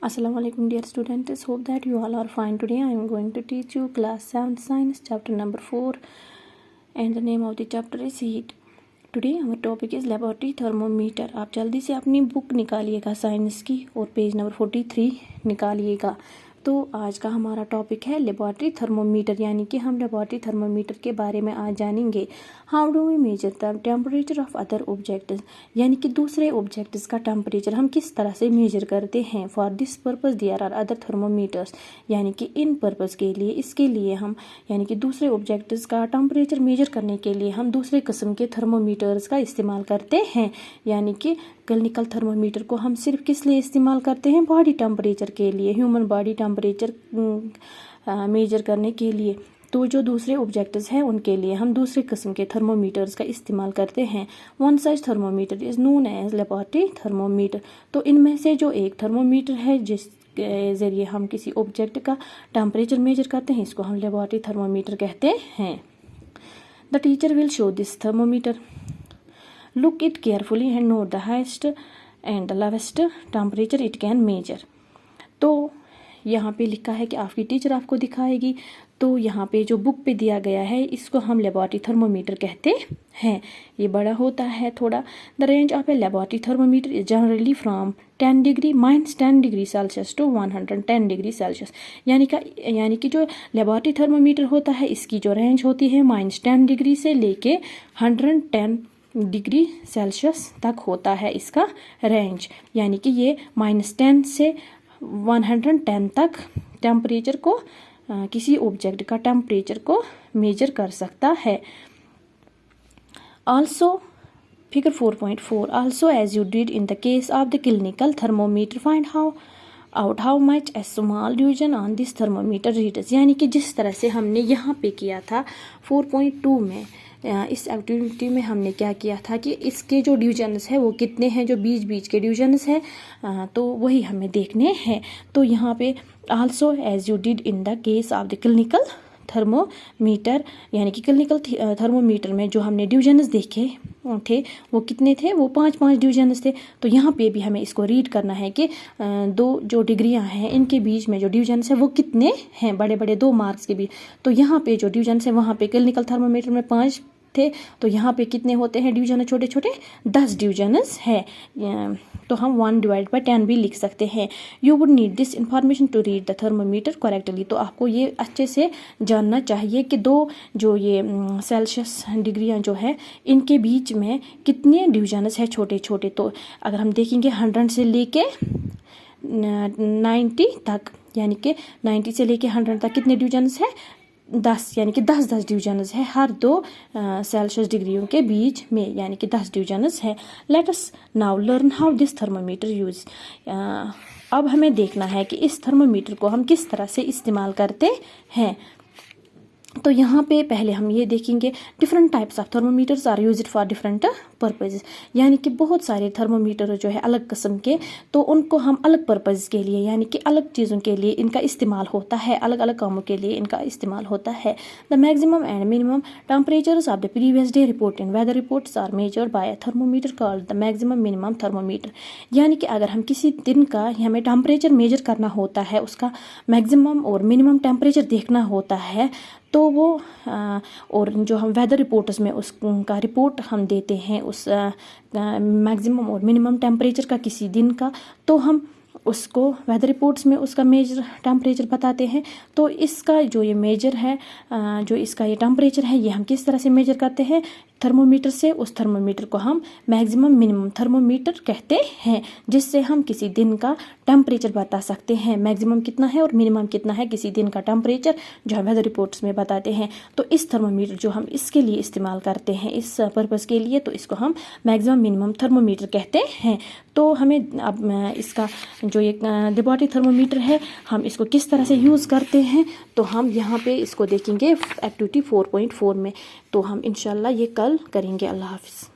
Assalamu alaikum dear students, hope that you all are fine. Today I am going to teach you class 7th science chapter number 4 and the name of the chapter is heat. Today our topic is laboratory thermometer. आप जल्दी से अपनी book निकालिएगा science की और page number 43 निकालिएगा। तो आज का हमारा टॉपिक है लेबॉरेटरी थर्मोमीटर, यानी कि हम लेबॉरेटरी थर्मोमीटर के बारे में आज जानेंगे। How do we measure the temperature of other objects, यानी कि दूसरे ऑब्जेक्ट्स का टेम्परेचर हम किस तरह से मेजर करते हैं। For this purpose there are other thermometers, यानी कि इन पर्पस के लिए, इसके लिए हम यानी कि दूसरे ऑब्जेक्ट्स का टेम्परेचर मेजर करने के लिए हम दूसरे किस्म के थर्मोमीटर्स का इस्तेमाल करते हैं। यानी कि क्लिनिकल थर्मोमीटर को हम सिर्फ किस लिए इस्तेमाल करते हैं, बॉडी टेम्परेचर के लिए, ह्यूमन बॉडी टेम्परेचर मेजर करने के लिए। तो जो दूसरे ऑब्जेक्ट्स हैं उनके लिए हम दूसरे किस्म के थर्मोमीटर्स का इस्तेमाल करते हैं। One such thermometer is known as laboratory thermometer. तो इनमें से जो एक थर्मोमीटर है जिसके ज़रिए हम किसी ऑब्जेक्ट का टेम्परेचर मेजर करते हैं, इसको हम लेबॉरेटरी थर्मोमीटर कहते हैं। The teacher will show this thermometer, look it carefully and note the highest and the lowest temperature it can measure। तो यहाँ पे लिखा है कि आपकी टीचर आपको दिखाएगी। तो यहाँ पे जो बुक पे दिया गया है इसको हम लेबॉरेटरी थर्मोमीटर कहते हैं। ये बड़ा होता है थोड़ा। The range of a laboratory thermometer is generally from 10 degree -10 degree Celsius to 110 degree Celsius. यानी कि जो लेबॉरेटरी थर्मोमीटर होता है इसकी जो रेंज होती है -10 डिग्री से लेके 110 डिग्री सेल्सियस तक होता है इसका रेंज। यानी कि ये -10 से 110 तक टेम्परेचर को किसी ऑब्जेक्ट का टेम्परेचर को मेजर कर सकता है। Also figure 4.4 also as you did in the case of the clinical thermometer find out how much a small division on this thermometer readers. यानी कि जिस तरह से हमने यहाँ पे किया था 4.2 में, इस एक्टिविटी में हमने क्या किया था कि इसके जो डिवीजन्स है वो कितने हैं, जो बीच के डिवीजन्स है, तो वही हमें देखने हैं। तो यहाँ पे also as you did in the case of the clinical thermometer, यानी कि क्लिनिकल थर्मोमीटर में जो हमने डिवीजन्स देखे थे वो कितने थे, वो 5 डिवीजन्स थे। तो यहाँ पे भी हमें इसको रीड करना है कि दो जो डिग्रियाँ हैं इनके बीच में जो डिवीजन्स है वो कितने हैं, बड़े बड़े 2 मार्क्स के बीच। तो यहाँ पे जो डिवीजन्स है वहाँ पे क्लिनिकल थर्मोमीटर में 5 थे, तो यहाँ पे कितने होते हैं डिवीजन, छोटे छोटे 10 डिवीजन्स है। तो हम 1/10 भी लिख सकते हैं। You would need this information to read the thermometer correctly. तो आपको ये अच्छे से जानना चाहिए कि दो जो ये सेल्सियस डिग्रियाँ जो है इनके बीच में कितने डिवीजन्स है छोटे छोटे। तो अगर हम देखेंगे 100 से लेके 90 तक, यानी कि 90 से लेके 100 तक कितने डिवीजन्स है, 10, यानी कि 10 डिवीजन्स है हर 2 सेल्सियस डिग्रियों के बीच में, यानी कि 10 डिवीजन्स है। Let us now learn how this thermometer use. अब हमें देखना है कि इस थर्मोमीटर को हम किस तरह से इस्तेमाल करते हैं। तो यहाँ पे पहले हम ये देखेंगे different types of thermometers are used for different purpose. यानी कि बहुत सारे थर्मोमीटर जो है अलग किस्म के, तो उनको हम अलग पर्पज़ के लिए, यानी कि अलग चीज़ों के लिए इनका इस्तेमाल होता है, अलग अलग कामों के लिए इनका इस्तेमाल होता है। The maximum and minimum temperatures of the previous day report in weather reports are measured by thermometer called the maximum minimum thermometer. यानी कि अगर हम किसी दिन का हमें टेम्परेचर मेजर करना होता है, उसका मैक्सिमम और मिनिमम टेम्परेचर देखना होता है, तो वो और जो हम वेदर रिपोर्ट्स में उसका रिपोर्ट हम देते हैं उस मैक्सिमम और मिनिमम टेम्परेचर का किसी दिन का, तो हम उसको वेदर रिपोर्ट्स में उसका मेजर टेम्परेचर बताते हैं। तो इसका जो ये मेजर है, जो इसका ये टेम्परेचर है, ये हम किस तरह से मेजर करते हैं, थर्मोमीटर से। उस थर्मोमीटर को हम मैक्सिमम मिनिमम थर्मोमीटर कहते हैं, जिससे हम किसी दिन का टेम्परेचर बता सकते हैं, मैक्सिमम कितना है और मिनिमम कितना है किसी दिन का टेम्परेचर जो हम वेदर रिपोर्ट्स में बताते हैं। तो इस थर्मोमीटर जो हम इसके लिए इस्तेमाल करते हैं इस पर्पज़ के लिए, तो इसको हम मैक्सिमम मिनिमम थर्मोमीटर कहते हैं। तो हमें अब इसका जो ये लेबॉरेटरी थर्मोमीटर है हम इसको किस तरह से यूज़ करते हैं, तो हम यहाँ पे इसको देखेंगे एक्टिविटी 4.4 में। तो हम इंशाल्लाह ये कल करेंगे। अल्लाह हाफिज़।